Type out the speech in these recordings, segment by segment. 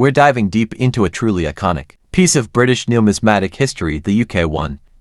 We're diving deep into a truly iconic piece of British numismatic history, the UK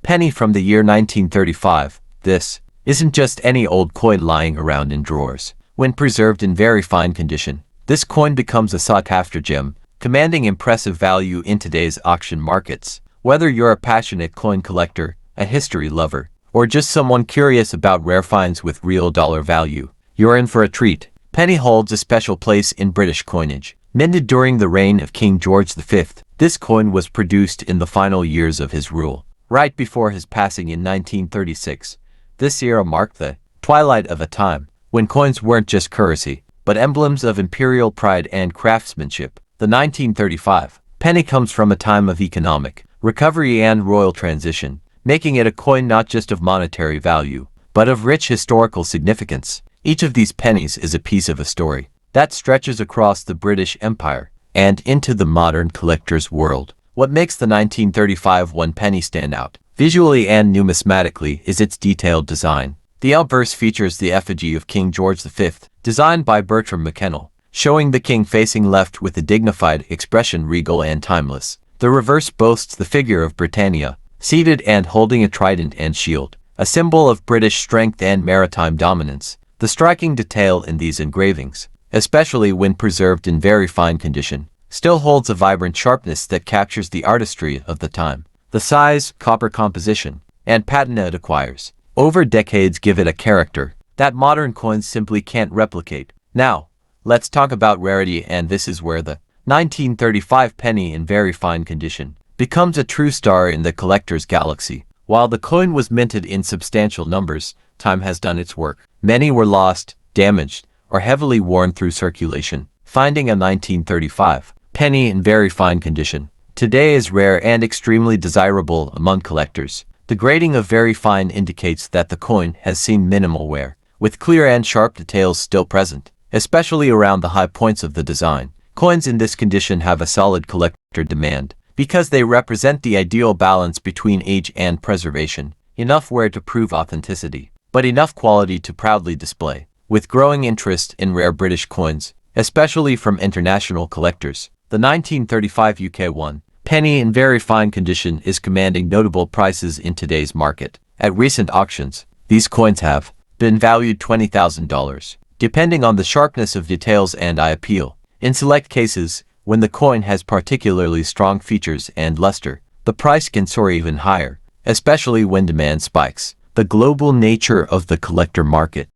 penny from the year 1935. This isn't just any old coin lying around in drawers. When preserved in very fine condition, this coin becomes a sought-after gem, commanding impressive value in today's auction markets. Whether you're a passionate coin collector, a history lover, or just someone curious about rare finds with real dollar value, you're in for a treat. Penny holds a special place in British coinage. Minted during the reign of King George V, this coin was produced in the final years of his rule, right before his passing in 1936. This era marked the twilight of a time when coins weren't just currency, but emblems of imperial pride and craftsmanship. The 1935 penny comes from a time of economic recovery and royal transition, making it a coin not just of monetary value, but of rich historical significance. Each of these pennies is a piece of a story that stretches across the British Empire and into the modern collector's world. What makes the 1935 one penny stand out, visually and numismatically, is its detailed design. The obverse features the effigy of King George V, designed by Bertram McKennell, showing the king facing left with a dignified expression, regal and timeless. The reverse boasts the figure of Britannia, seated and holding a trident and shield, a symbol of British strength and maritime dominance. The striking detail in these engravings, especially when preserved in very fine condition, still holds a vibrant sharpness that captures the artistry of the time. The size, copper composition, and patina it acquires over decades give it a character that modern coins simply can't replicate. Now, let's talk about rarity, and this is where the 1935 penny in very fine condition becomes a true star in the collector's galaxy. While the coin was minted in substantial numbers, time has done its work. Many were lost, damaged, or heavily worn through circulation. Finding a 1935 penny in very fine condition today is rare and extremely desirable among collectors. The grading of very fine indicates that the coin has seen minimal wear, with clear and sharp details still present, especially around the high points of the design. Coins in this condition have a solid collector demand because they represent the ideal balance between age and preservation. Enough wear to prove authenticity, but enough quality to proudly display. With growing interest in rare British coins, especially from international collectors, the 1935 UK penny in very fine condition is commanding notable prices in today's market. At recent auctions, these coins have been valued $20,000, depending on the sharpness of details and eye appeal. In select cases, when the coin has particularly strong features and luster, the price can soar even higher, especially when demand spikes. The global nature of the collector market.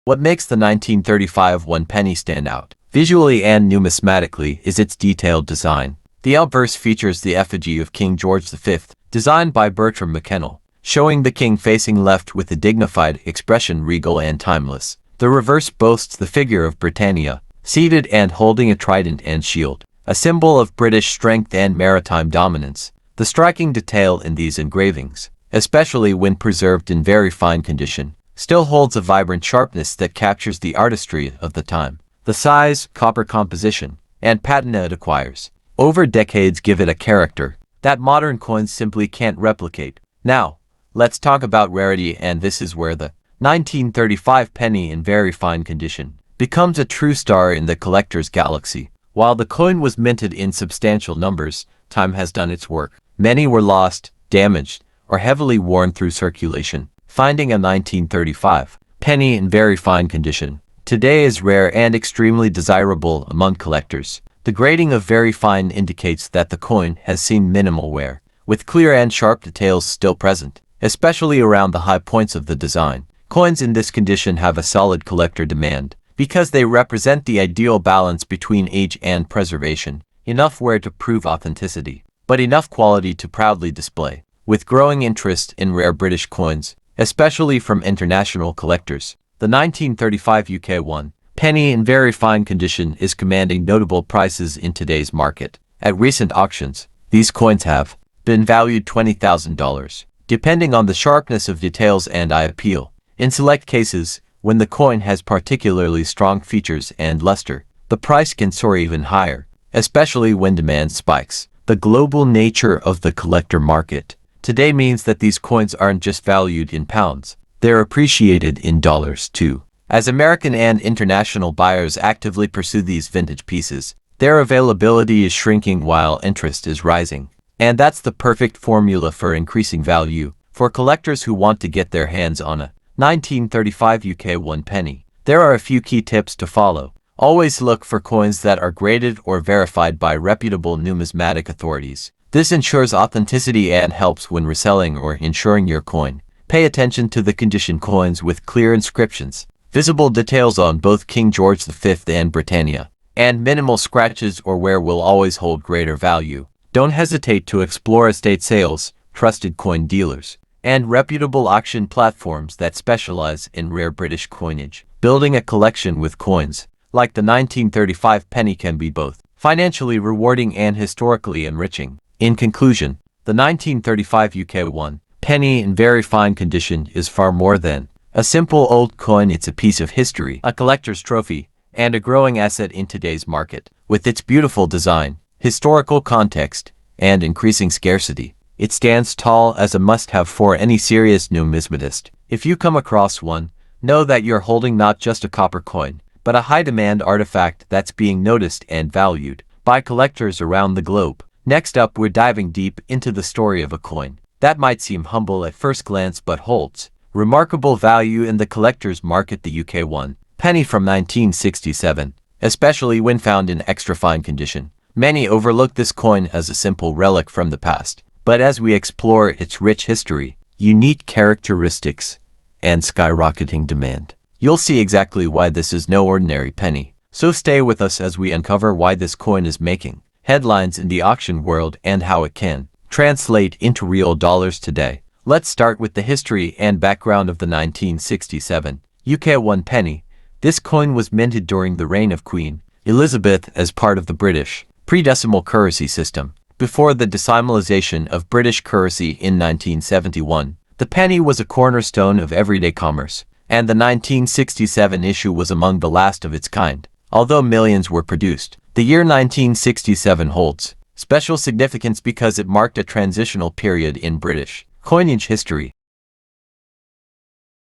What makes the 1935 one penny stand out, visually and numismatically, is its detailed design. The obverse features the effigy of King George V, designed by Bertram McKennell, showing the king facing left with a dignified expression, regal and timeless. The reverse boasts the figure of Britannia, seated and holding a trident and shield, a symbol of British strength and maritime dominance. The striking detail in these engravings, especially when preserved in very fine condition, still holds a vibrant sharpness that captures the artistry of the time. The size, copper composition, and patina it acquires over decades give it a character that modern coins simply can't replicate. Now, let's talk about rarity, and this is where the 1935 penny in very fine condition becomes a true star in the collector's galaxy. While the coin was minted in substantial numbers, time has done its work. Many were lost, damaged, or heavily worn through circulation. Finding a 1935 penny in very fine condition today is rare and extremely desirable among collectors. The grading of very fine indicates that the coin has seen minimal wear, with clear and sharp details still present, especially around the high points of the design. Coins in this condition have a solid collector demand because they represent the ideal balance between age and preservation. Enough wear to prove authenticity, but enough quality to proudly display. With growing interest in rare British coins, especially from international collectors, the 1935 UK penny in very fine condition is commanding notable prices in today's market. At recent auctions, these coins have been valued $20,000, depending on the sharpness of details and eye appeal. In select cases, when the coin has particularly strong features and luster, the price can soar even higher, especially when demand spikes. The global nature of the collector market today means that these coins aren't just valued in pounds, they're appreciated in dollars too. As American and international buyers actively pursue these vintage pieces, Their availability is shrinking while interest is rising. And that's the perfect formula for increasing value. For collectors who want to get their hands on a 1935 UK 1 penny, there are a few key tips to follow. Always look for coins that are graded or verified by reputable numismatic authorities. This ensures authenticity and helps when reselling or insuring your coin. Pay attention to the condition coins with clear inscriptions, visible details on both King George V and Britannia, and minimal scratches or wear will always hold greater value. Don't hesitate to explore estate sales, trusted coin dealers, and reputable auction platforms that specialize in rare British coinage. Building a collection with coins, like the 1935 penny, can be both financially rewarding and historically enriching. In conclusion, the 1935 UK 1 penny in very fine condition is far more than a simple old coin. It's a piece of history, a collector's trophy, and a growing asset in today's market. With its beautiful design, historical context, and increasing scarcity, it stands tall as a must-have for any serious numismatist. If you come across one, know that you're holding not just a copper coin, but a high-demand artifact that's being noticed and valued by collectors around the globe. Next up, we're diving deep into the story of a coin that might seem humble at first glance but holds remarkable value in the collector's market, the UK 1 penny from 1967, especially when found in extra fine condition. Many overlook this coin as a simple relic from the past, but as we explore its rich history, unique characteristics, and skyrocketing demand, you'll see exactly why this is no ordinary penny. So stay with us as we uncover why this coin is making headlines in the auction world and how it can translate into real dollars today. Let's start with the history and background of the 1967 UK 1 penny. This coin was minted during the reign of Queen Elizabeth as part of the British pre-decimal currency system. Before the decimalization of British currency in 1971, the penny was a cornerstone of everyday commerce, and the 1967 issue was among the last of its kind. Although millions were produced, the year 1967 holds special significance because it marked a transitional period in British coinage history.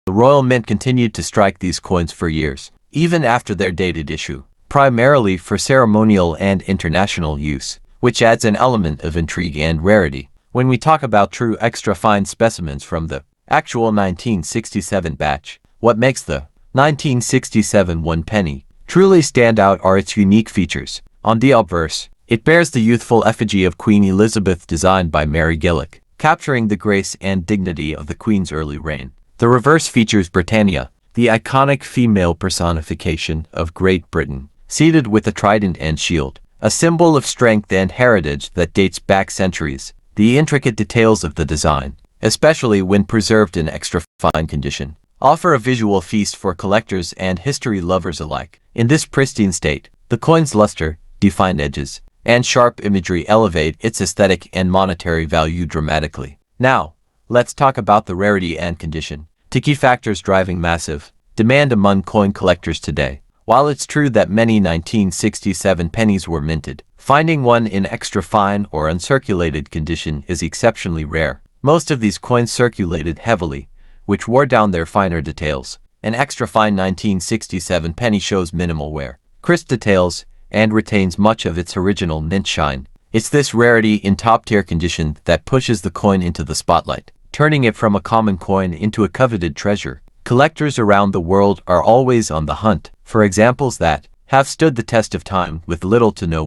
The Royal Mint continued to strike these coins for years, even after their dated issue, primarily for ceremonial and international use, which adds an element of intrigue and rarity. When we talk about true extra fine specimens from the actual 1967 batch, what makes the 1967 1 penny truly stand out are its unique features. On the obverse, it bears the youthful effigy of Queen Elizabeth designed by Mary Gillick, capturing the grace and dignity of the Queen's early reign. The reverse features Britannia, the iconic female personification of Great Britain, seated with a trident and shield, a symbol of strength and heritage that dates back centuries. The intricate details of the design, especially when preserved in extra fine condition, offer a visual feast for collectors and history lovers alike. In this pristine state, the coin's luster, defined edges, and sharp imagery elevate its aesthetic and monetary value dramatically. Now, let's talk about the rarity and condition, two key factors driving massive demand among coin collectors today. While it's true that many 1967 pennies were minted, finding one in extra fine or uncirculated condition is exceptionally rare. Most of these coins circulated heavily, which wore down their finer details. An extra fine 1967 penny shows minimal wear, crisp details, and retains much of its original mint shine. It's this rarity in top-tier condition that pushes the coin into the spotlight, turning it from a common coin into a coveted treasure. Collectors around the world are always on the hunt for examples that have stood the test of time with little to no,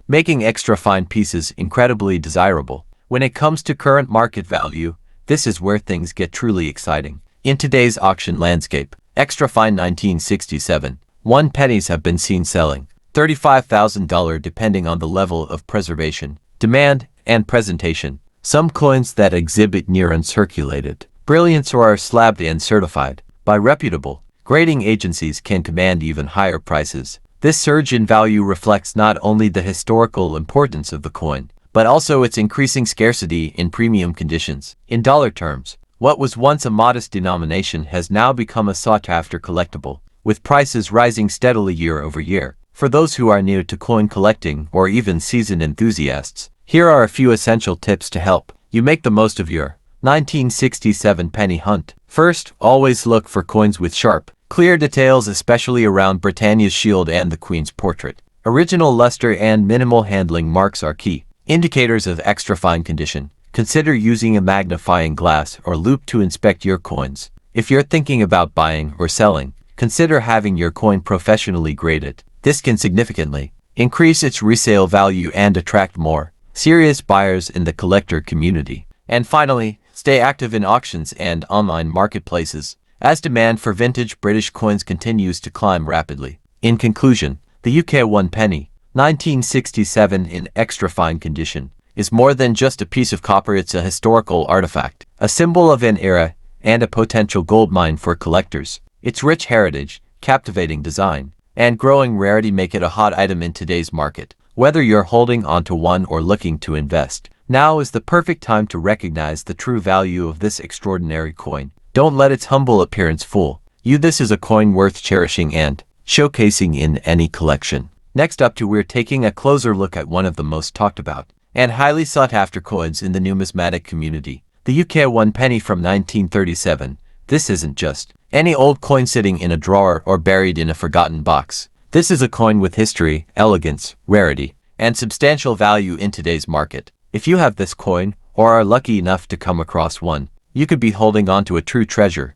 making extra fine pieces incredibly desirable. When it comes to current market value, this is where things get truly exciting. In today's auction landscape, extra fine 1967 1 pennies have been seen selling $35,000 depending on the level of preservation, demand, and presentation. Some coins that exhibit near uncirculated brilliance or are slabbed and certified by reputable grading agencies can command even higher prices. This surge in value reflects not only the historical importance of the coin, but also its increasing scarcity in premium conditions. In dollar terms, what was once a modest denomination has now become a sought-after collectible, with prices rising steadily year over year. For those who are new to coin collecting or even seasoned enthusiasts, here are a few essential tips to help you make the most of your 1967 penny hunt. First, always look for coins with sharp, clear details, especially around Britannia's shield and the Queen's portrait. Original luster and minimal handling marks are key indicators of extra fine condition. Consider using a magnifying glass or loupe to inspect your coins. If you're thinking about buying or selling, consider having your coin professionally graded. This can significantly increase its resale value and attract more serious buyers in the collector community. And finally, stay active in auctions and online marketplaces, as demand for vintage British coins continues to climb rapidly. In conclusion, the UK 1 penny, 1967 in extra fine condition, is more than just a piece of copper. It's a historical artifact, a symbol of an era, and a potential goldmine for collectors. Its rich heritage, captivating design, and growing rarity make it a hot item in today's market. Whether you're holding onto one or looking to invest, now is the perfect time to recognize the true value of this extraordinary coin. Don't let its humble appearance fool you. This is a coin worth cherishing and showcasing in any collection. Next up, we're taking a closer look at one of the most talked about and highly sought after coins in the numismatic community, the UK 1 penny from 1937. This isn't just any old coin sitting in a drawer or buried in a forgotten box. This is a coin with history, elegance, rarity, and substantial value in today's market. If you have this coin, or are lucky enough to come across one, you could be holding on to a true treasure.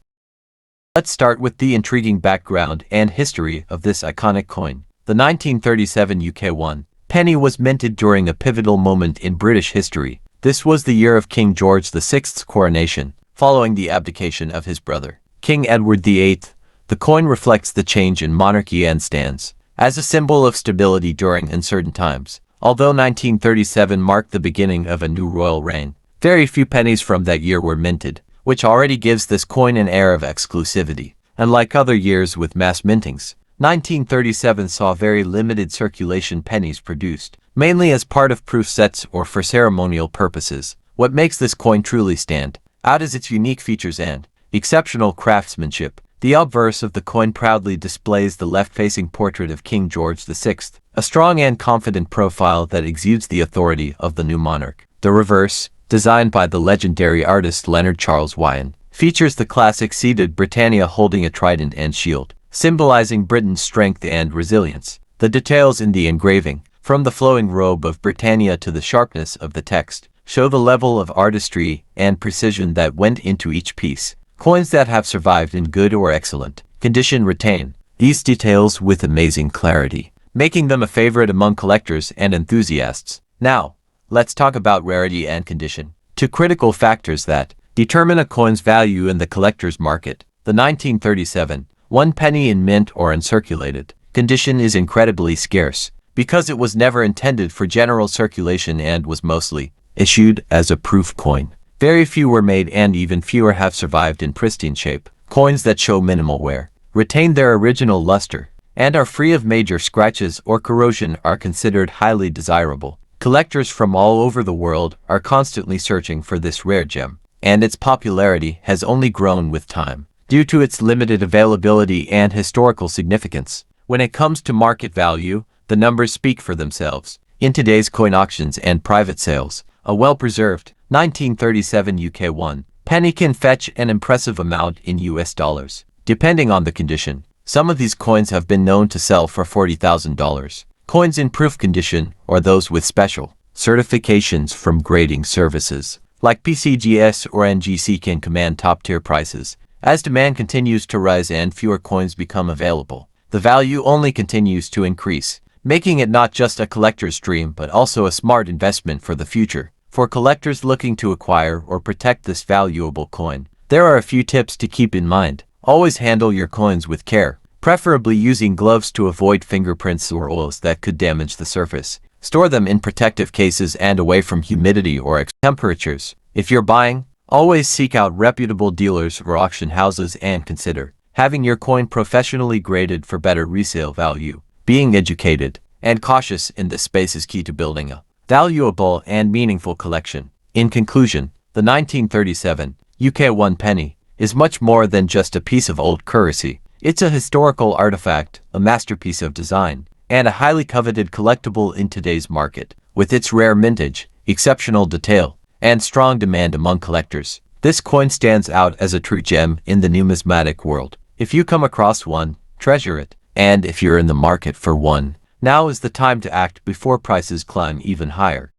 Let's start with the intriguing background and history of this iconic coin. The 1937 UK 1 penny was minted during a pivotal moment in British history. This was the year of King George VI's coronation, following the abdication of his brother, King Edward VIII. The coin reflects the change in monarchy and stands as a symbol of stability during uncertain times. Although 1937 marked the beginning of a new royal reign, very few pennies from that year were minted, which already gives this coin an air of exclusivity. Unlike other years with mass mintings, 1937 saw very limited circulation pennies produced, mainly as part of proof sets or for ceremonial purposes. What makes this coin truly stand out is its unique features and exceptional craftsmanship. The obverse of the coin proudly displays the left-facing portrait of King George VI, a strong and confident profile that exudes the authority of the new monarch. The reverse, designed by the legendary artist Leonard Charles Wyon, features the classic seated Britannia holding a trident and shield, symbolizing Britain's strength and resilience. The details in the engraving, from the flowing robe of Britannia to the sharpness of the text, show the level of artistry and precision that went into each piece. Coins that have survived in good or excellent condition retain these details with amazing clarity, making them a favorite among collectors and enthusiasts. Now, let's talk about rarity and condition, two critical factors that determine a coin's value in the collector's market. The 1937 1 penny in mint or uncirculated condition is incredibly scarce because it was never intended for general circulation and was mostly issued as a proof coin. Very few were made and even fewer have survived in pristine shape. Coins that show minimal wear, retain their original luster, and are free of major scratches or corrosion are considered highly desirable. Collectors from all over the world are constantly searching for this rare gem, and its popularity has only grown with time due to its limited availability and historical significance. When it comes to market value, the numbers speak for themselves. In today's coin auctions and private sales, a well-preserved 1937 UK 1 penny can fetch an impressive amount in US dollars. Depending on the condition, some of these coins have been known to sell for $40,000. Coins in proof condition, or those with special certifications from grading services like PCGS or NGC, can command top-tier prices. As demand continues to rise and fewer coins become available, the value only continues to increase, making it not just a collector's dream but also a smart investment for the future. For collectors looking to acquire or protect this valuable coin, there are a few tips to keep in mind. Always handle your coins with care, preferably using gloves to avoid fingerprints or oils that could damage the surface. Store them in protective cases and away from humidity or temperatures. If you're buying, always seek out reputable dealers or auction houses and consider having your coin professionally graded for better resale value. Being educated and cautious in this space is key to building a valuable and meaningful collection. In conclusion, the 1937 UK 1 penny is much more than just a piece of old currency. It's a historical artifact, a masterpiece of design, and a highly coveted collectible in today's market. With its rare mintage, exceptional detail, and strong demand among collectors, this coin stands out as a true gem in the numismatic world. If you come across one, treasure it, and if you're in the market for one, Now is the time to act before prices climb even higher.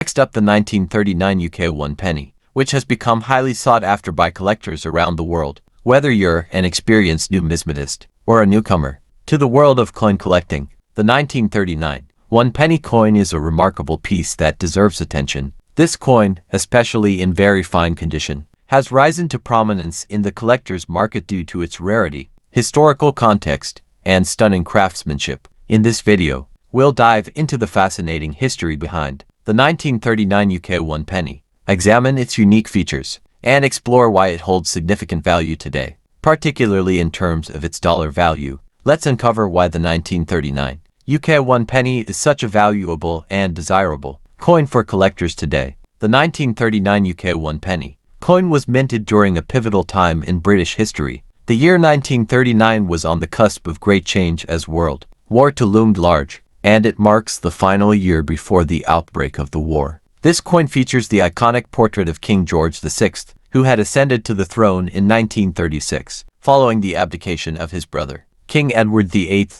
Next up, the 1939 UK 1 penny, which has become highly sought after by collectors around the world. Whether you're an experienced numismatist or a newcomer to the world of coin collecting, the 1939 1 penny coin is a remarkable piece that deserves attention. This coin, especially in very fine condition, has risen to prominence in the collector's market due to its rarity, historical context, and stunning craftsmanship. In this video, we'll dive into the fascinating history behind the 1939 UK 1 penny, examine its unique features, and explore why it holds significant value today, particularly in terms of its dollar value. Let's uncover why the 1939 UK 1 penny is such a valuable and desirable coin for collectors today. The 1939 UK 1 penny coin was minted during a pivotal time in British history. The year 1939 was on the cusp of great change as World War II loomed large, and it marks the final year before the outbreak of the war. This coin features the iconic portrait of King George VI, who had ascended to the throne in 1936, following the abdication of his brother, King Edward VIII.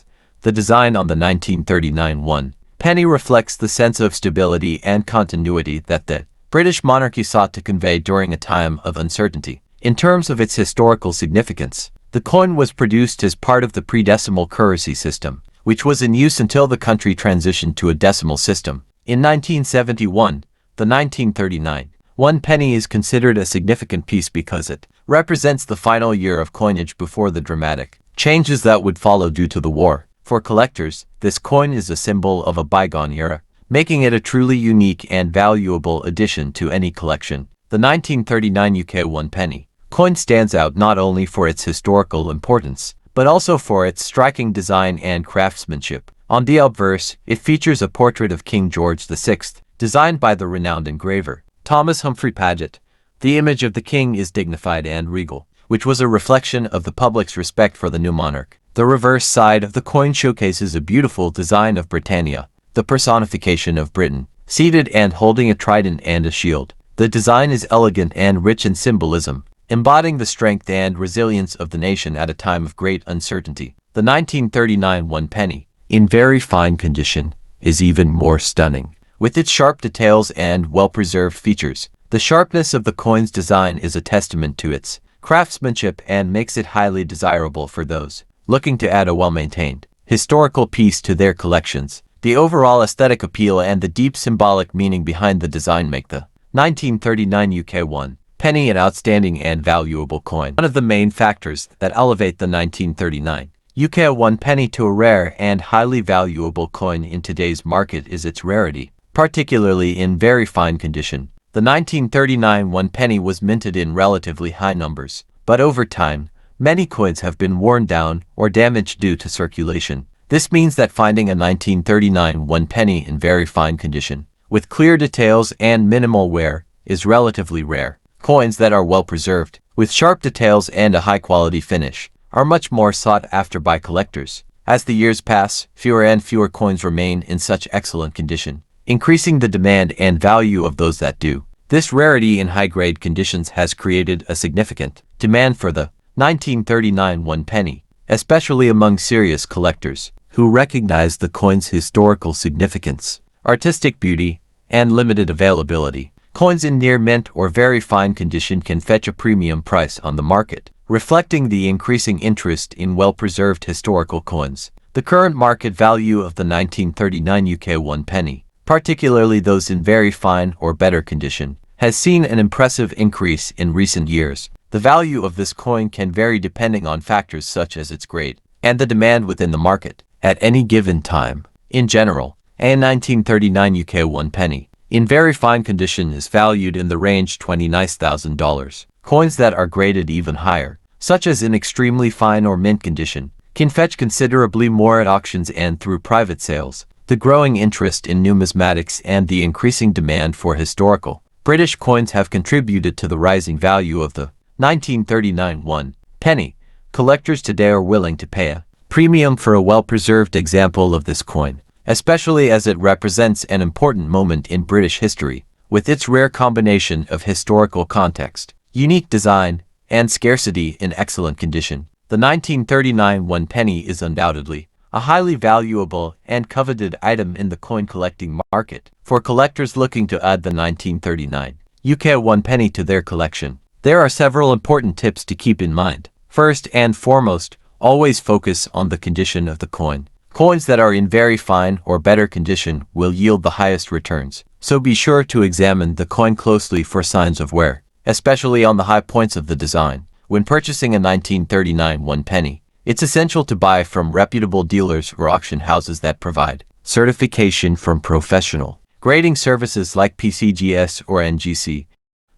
The design on the 1939 1 penny reflects the sense of stability and continuity that the British monarchy sought to convey during a time of uncertainty. In terms of its historical significance, the coin was produced as part of the pre-decimal currency system, which was in use until the country transitioned to a decimal system. In 1971, the 1939 1 penny is considered a significant piece because it represents the final year of coinage before the dramatic changes that would follow due to the war. For collectors, this coin is a symbol of a bygone era, making it a truly unique and valuable addition to any collection. The 1939 UK 1 penny coin stands out not only for its historical importance, but also for its striking design and craftsmanship. On the obverse, it features a portrait of King George VI, designed by the renowned engraver Thomas Humphrey Paget. The image of the king is dignified and regal, which was a reflection of the public's respect for the new monarch. The reverse side of the coin showcases a beautiful design of Britannia, the personification of Britain, seated and holding a trident and a shield. The design is elegant and rich in symbolism, embodying the strength and resilience of the nation at a time of great uncertainty. The 1939 1 penny, in very fine condition, is even more stunning. With its sharp details and well-preserved features, the sharpness of the coin's design is a testament to its craftsmanship and makes it highly desirable for those looking to add a well-maintained historical piece to their collections. The overall aesthetic appeal and the deep symbolic meaning behind the design make the 1939 UK 1 penny an outstanding and valuable coin. One of the main factors that elevate the 1939 UK 1 penny to a rare and highly valuable coin in today's market is its rarity, particularly in very fine condition. The 1939 1 penny was minted in relatively high numbers, but over time, many coins have been worn down or damaged due to circulation. This means that finding a 1939 1 penny in very fine condition, with clear details and minimal wear, is relatively rare. Coins that are well preserved, with sharp details and a high-quality finish, are much more sought after by collectors. As the years pass, fewer and fewer coins remain in such excellent condition, increasing the demand and value of those that do. This rarity in high-grade conditions has created a significant demand for the 1939 1 penny, especially among serious collectors who recognize the coin's historical significance, artistic beauty, and limited availability. Coins in near mint or very fine condition can fetch a premium price on the market, reflecting the increasing interest in well-preserved historical coins. The current market value of the 1939 UK 1 penny, particularly those in very fine or better condition, has seen an impressive increase in recent years. The value of this coin can vary depending on factors such as its grade and the demand within the market at any given time. In general, a 1939 UK 1 penny in very fine condition is valued in the range $29,000. Coins that are graded even higher, such as in extremely fine or mint condition, can fetch considerably more at auctions and through private sales. The growing interest in numismatics and the increasing demand for historical British coins have contributed to the rising value of the 1939 1 penny. Collectors today are willing to pay a premium for a well-preserved example of this coin, especially as it represents an important moment in British history. With its rare combination of historical context, unique design, and scarcity in excellent condition, The 1939 one penny is undoubtedly a highly valuable and coveted item in the coin collecting market. For collectors looking to add the 1939 UK one penny to their collection, there are several important tips to keep in mind. First and foremost, always focus on the condition of the coin. Coins that are in very fine or better condition will yield the highest returns, so be sure to examine the coin closely for signs of wear, especially on the high points of the design. When purchasing a 1939 one penny, it's essential to buy from reputable dealers or auction houses that provide certification from professional grading services like PCGS or NGC.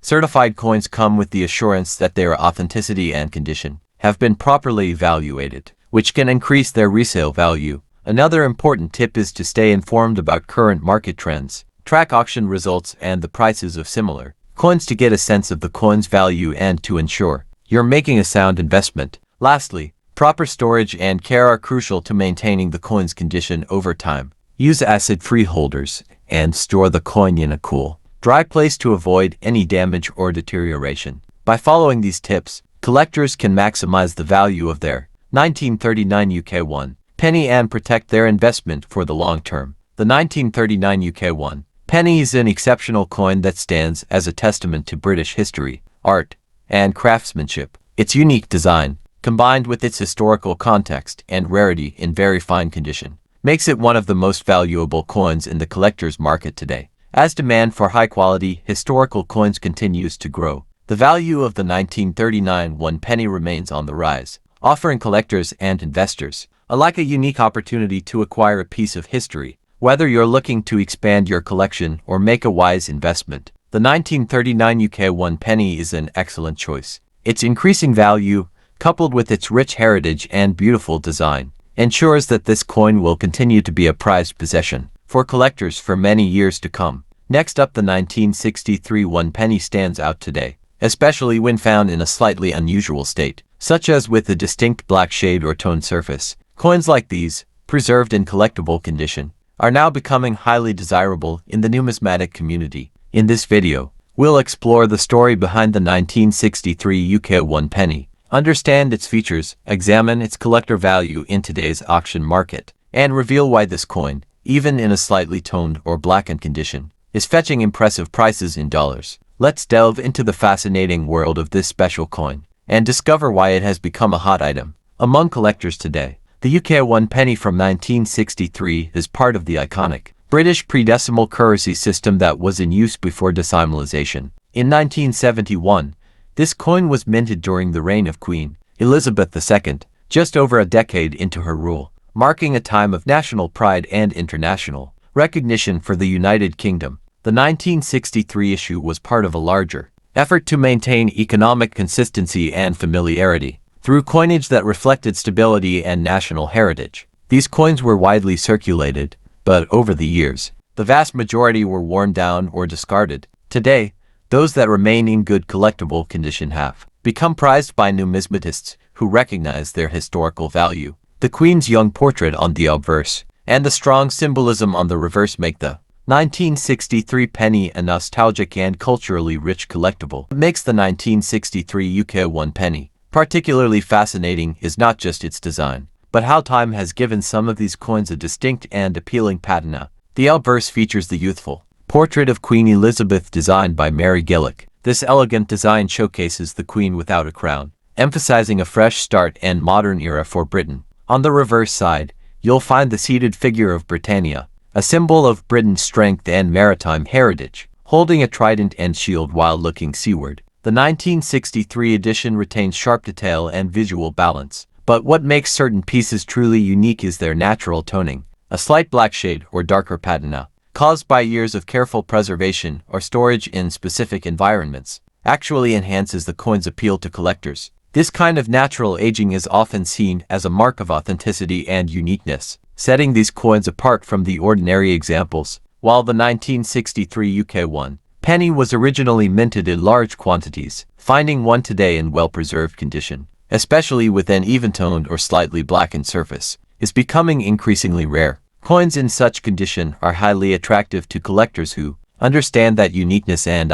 Certified coins come with the assurance that their authenticity and condition have been properly evaluated, which can increase their resale value. Another important tip is to stay informed about current market trends, track auction results and the prices of similar coins to get a sense of the coin's value and to ensure you're making a sound investment. Lastly, proper storage and care are crucial to maintaining the coin's condition over time. Use acid-free holders and store the coin in a cool, dry place to avoid any damage or deterioration. By following these tips, collectors can maximize the value of their 1939 UK one penny and protect their investment for the long term. The 1939 UK one penny is an exceptional coin that stands as a testament to British history, art, and craftsmanship. Its unique design, combined with its historical context and rarity in very fine condition, makes it one of the most valuable coins in the collector's market today. As demand for high-quality historical coins continues to grow, the value of the 1939 one penny remains on the rise, offering collectors and investors alike a unique opportunity to acquire a piece of history. Whether you're looking to expand your collection or make a wise investment, the 1939 UK one penny is an excellent choice. Its increasing value, coupled with its rich heritage and beautiful design, ensures that this coin will continue to be a prized possession for collectors for many years to come. Next up, the 1963 one penny stands out today, especially when found in a slightly unusual state, such as with a distinct black shade or toned surface. Coins like these, preserved in collectible condition, are now becoming highly desirable in the numismatic community. In this video, we'll explore the story behind the 1963 UK one penny, understand its features, examine its collector value in today's auction market, and reveal why this coin, even in a slightly toned or blackened condition, is fetching impressive prices in dollars. Let's delve into the fascinating world of this special coin and discover why it has become a hot item among collectors today. The UK one penny from 1963 is part of the iconic British pre-decimal currency system that was in use before decimalization. In 1971, this coin was minted during the reign of Queen Elizabeth II, just over a decade into her rule, marking a time of national pride and international recognition for the United Kingdom. The 1963 issue was part of a larger effort to maintain economic consistency and familiarity through coinage that reflected stability and national heritage. These coins were widely circulated, but over the years, the vast majority were worn down or discarded. Today, those that remain in good collectible condition have become prized by numismatists who recognize their historical value. The Queen's young portrait on the obverse and the strong symbolism on the reverse make the 1963 penny a nostalgic and culturally rich collectible. What makes the 1963 UK one penny particularly fascinating is not just its design, but how time has given some of these coins a distinct and appealing patina. The obverse features the youthful portrait of Queen Elizabeth designed by Mary Gillick. This elegant design showcases the Queen without a crown, emphasizing a fresh start and modern era for Britain. On the reverse side, you'll find the seated figure of Britannia, a symbol of Britain's strength and maritime heritage, holding a trident and shield while looking seaward. The 1963 edition retains sharp detail and visual balance, but what makes certain pieces truly unique is their natural toning. A slight black shade or darker patina, caused by years of careful preservation or storage in specific environments, actually enhances the coin's appeal to collectors. This kind of natural aging is often seen as a mark of authenticity and uniqueness, setting these coins apart from the ordinary examples. While the 1963 UK one penny was originally minted in large quantities, finding one today in well-preserved condition, especially with an even-toned or slightly blackened surface, is becoming increasingly rare. Coins in such condition are highly attractive to collectors who understand that uniqueness and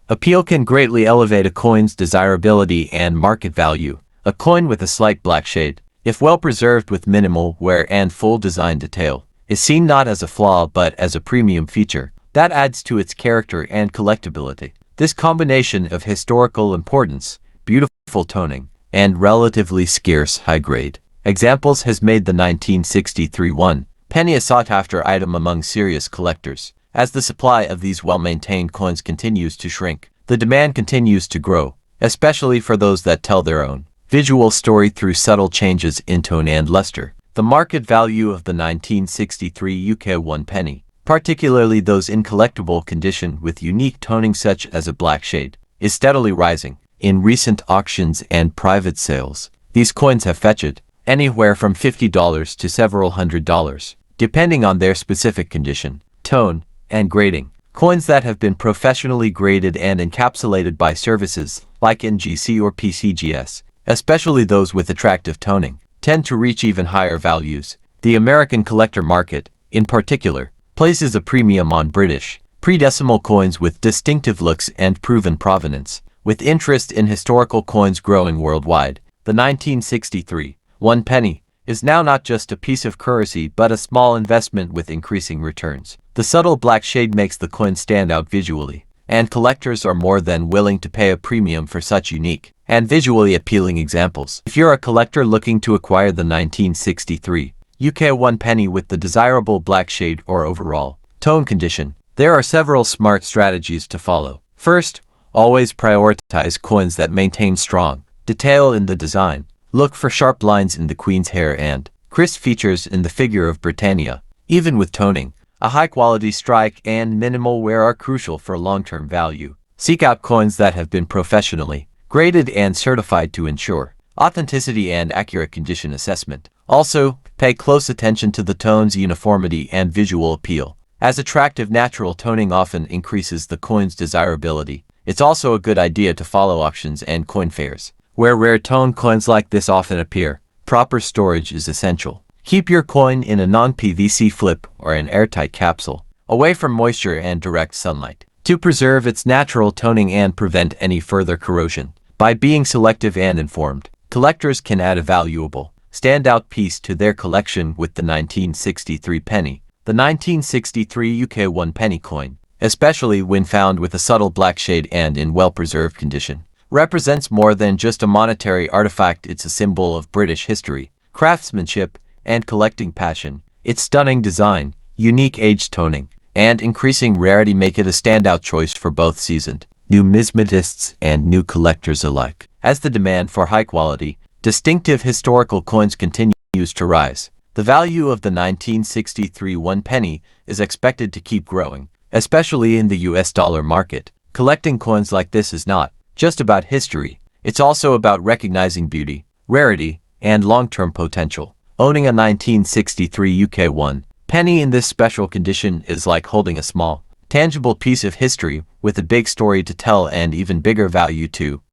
appeal can greatly elevate a coin's desirability and market value. a coin with a slight black shade, if well preserved with minimal wear and full design detail, is seen not as a flaw but as a premium feature that adds to its character and collectability. This combination of historical importance, beautiful toning, and relatively scarce high-grade examples has made the 1963 1 penny a sought-after item among serious collectors. As the supply of these well-maintained coins continues to shrink, the demand continues to grow, especially for those that tell their own visual story through subtle changes in tone and luster. The market value of the 1963 UK 1 penny, particularly those in collectible condition with unique toning such as a black shade, is steadily rising. In recent auctions and private sales, these coins have fetched anywhere from $50 to several $100s, depending on their specific condition, tone, and grading. Coins that have been professionally graded and encapsulated by services like NGC or PCGS, especially those with attractive toning, tend to reach even higher values. The American collector market, in particular, places a premium on British, pre-decimal coins with distinctive looks and proven provenance, with interest in historical coins growing worldwide. The 1963 1 penny is now not just a piece of currency but a small investment with increasing returns. The subtle black shade makes the coin stand out visually, and collectors are more than willing to pay a premium for such unique and visually appealing examples. If you're a collector looking to acquire the 1963 UK 1 penny with the desirable black shade or overall tone condition, there are several smart strategies to follow. First, always prioritize coins that maintain strong detail in the design. Look for sharp lines in the Queen's hair and crisp features in the figure of Britannia. Even with toning, a high-quality strike and minimal wear are crucial for long-term value. Seek out coins that have been professionally graded and certified to ensure authenticity and accurate condition assessment. Also, pay close attention to the tone's uniformity and visual appeal, as attractive natural toning often increases the coin's desirability. It's also a good idea to follow auctions and coin fairs, where rare tone coins like this often appear. Proper storage is essential. Keep your coin in a non-PVC flip or an airtight capsule, away from moisture and direct sunlight, to preserve its natural toning and prevent any further corrosion. By being selective and informed, collectors can add a valuable, standout piece to their collection with the 1963 penny. The 1963 UK 1 penny coin, especially when found with a subtle black shade and in well-preserved condition, represents more than just a monetary artifact. It's a symbol of British history, craftsmanship, and collecting passion. Its stunning design, unique age toning, and increasing rarity make it a standout choice for both seasoned numismatists and new collectors alike. As the demand for high-quality, distinctive historical coins continues to rise, the value of the 1963 1 penny is expected to keep growing, especially in the US dollar market. Collecting coins like this is not just about history, it's also about recognizing beauty, rarity, and long-term potential. Owning a 1963 UK 1 penny in this special condition is like holding a small, tangible piece of history with a big story to tell and even bigger value too.